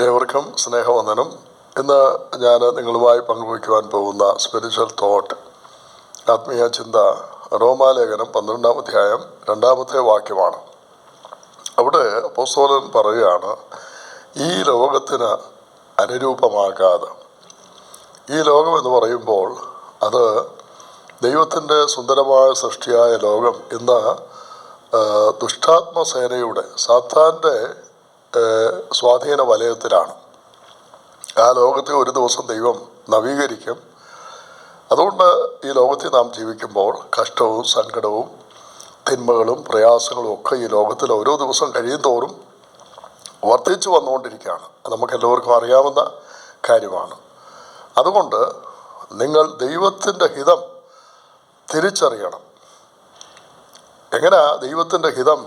ഏവർക്കും സ്നേഹവന്ദനം. ഇന്ന് ഞാൻ നിങ്ങളുമായി പങ്കുവയ്ക്കുവാൻ പോകുന്ന സ്പിരിച്വൽ തോട്ട്, ആത്മീയ ചിന്ത, റോമാലേഖനം 12-ാം അധ്യായം 2-ാമത്തെ വാക്യമാണ്. അവിടെ അപ്പോസ്തലൻ പറയുകയാണ്, ഈ ലോകത്തിന് അനുരൂപമാകാതെ. ഈ ലോകം എന്ന് പറയുമ്പോൾ അത് ദൈവത്തിൻ്റെ സുന്ദരമായ സൃഷ്ടിയായ ലോകം ഇന്ന് ദുഷ്ടാത്മസേനയുടെ, സാത്താൻ്റെ സ്വാധീന വലയത്തിലാണ്. ആ ലോകത്തെ ഒരു ദിവസം ദൈവം നവീകരിക്കും. അതുകൊണ്ട് ഈ ലോകത്തിൽ നാം ജീവിക്കുമ്പോൾ കഷ്ടവും സങ്കടവും തിന്മകളും പ്രയാസങ്ങളും ഒക്കെ ഈ ലോകത്തിൽ ഓരോ ദിവസം കഴിയും തോറും വർദ്ധിച്ചു വന്നുകൊണ്ടിരിക്കുകയാണ്. അത് നമുക്കെല്ലാവർക്കും അറിയാവുന്ന കാര്യമാണ്. അതുകൊണ്ട് നിങ്ങൾ ദൈവത്തിൻ്റെ ഹിതം തിരിച്ചറിയണം. എങ്ങനെയാ ദൈവത്തിൻ്റെ ഹിതം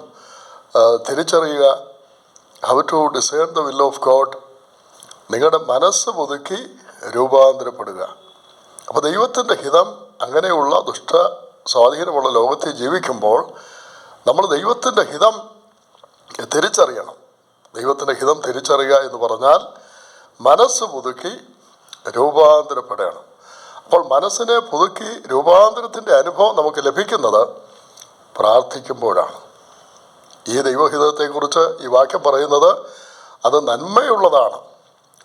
തിരിച്ചറിയുക? How to discern the will of God? നിങ്ങളുടെ മനസ്സ് പുതുക്കി രൂപാന്തരപ്പെടുക. അപ്പോൾ ദൈവത്തിൻ്റെ ഹിതം അങ്ങനെയുള്ള ദുഷ്ട സ്വാധീനമുള്ള ലോകത്തിൽ ജീവിക്കുമ്പോൾ നമ്മൾ ദൈവത്തിൻ്റെ ഹിതം തിരിച്ചറിയണം. ദൈവത്തിൻ്റെ ഹിതം തിരിച്ചറിയുക എന്ന് പറഞ്ഞാൽ മനസ്സ് പുതുക്കി രൂപാന്തരപ്പെടണം. അപ്പോൾ മനസ്സിനെ പുതുക്കി രൂപാന്തരത്തിൻ്റെ അനുഭവം നമുക്ക് ലഭിക്കുന്നത് പ്രാർത്ഥിക്കുമ്പോഴാണ്. ഈ ദൈവഹിതത്തെക്കുറിച്ച് ഈ വാക്യം പറയുന്നത് അത് നന്മയുള്ളതാണ്,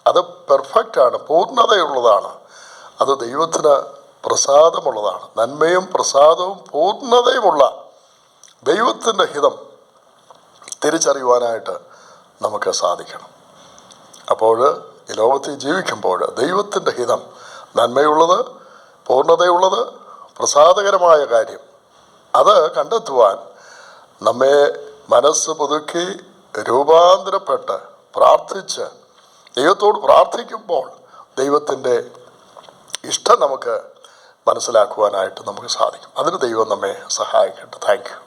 അത് പെർഫെക്റ്റാണ്, പൂർണ്ണതയുള്ളതാണ്, അത് ദൈവത്തിന് പ്രസാദമുള്ളതാണ്. നന്മയും പ്രസാദവും പൂർണ്ണതയുമുള്ള ദൈവത്തിൻ്റെ ഹിതം തിരിച്ചറിയുവാനായിട്ട് നമുക്ക് സാധിക്കണം. അപ്പോൾ ഈ ലോകത്തിൽ ജീവിക്കുമ്പോൾ ദൈവത്തിൻ്റെ ഹിതം നന്മയുള്ളത്, പൂർണ്ണതയുള്ളത്, പ്രസാദകരമായ കാര്യം അത് കണ്ടെത്തുവാൻ നമ്മെ മനസ്സ് പുതുക്കി രൂപാന്തരപ്പെട്ട് പ്രാർത്ഥിച്ച് ദൈവത്തോട് പ്രാർത്ഥിക്കുമ്പോൾ ദൈവത്തിൻ്റെ ഇഷ്ടം നമുക്ക് മനസ്സിലാക്കുവാനായിട്ട് നമുക്ക് സാധിക്കും. അതിന് ദൈവം നമ്മെ സഹായിക്കട്ടെ. Thank you.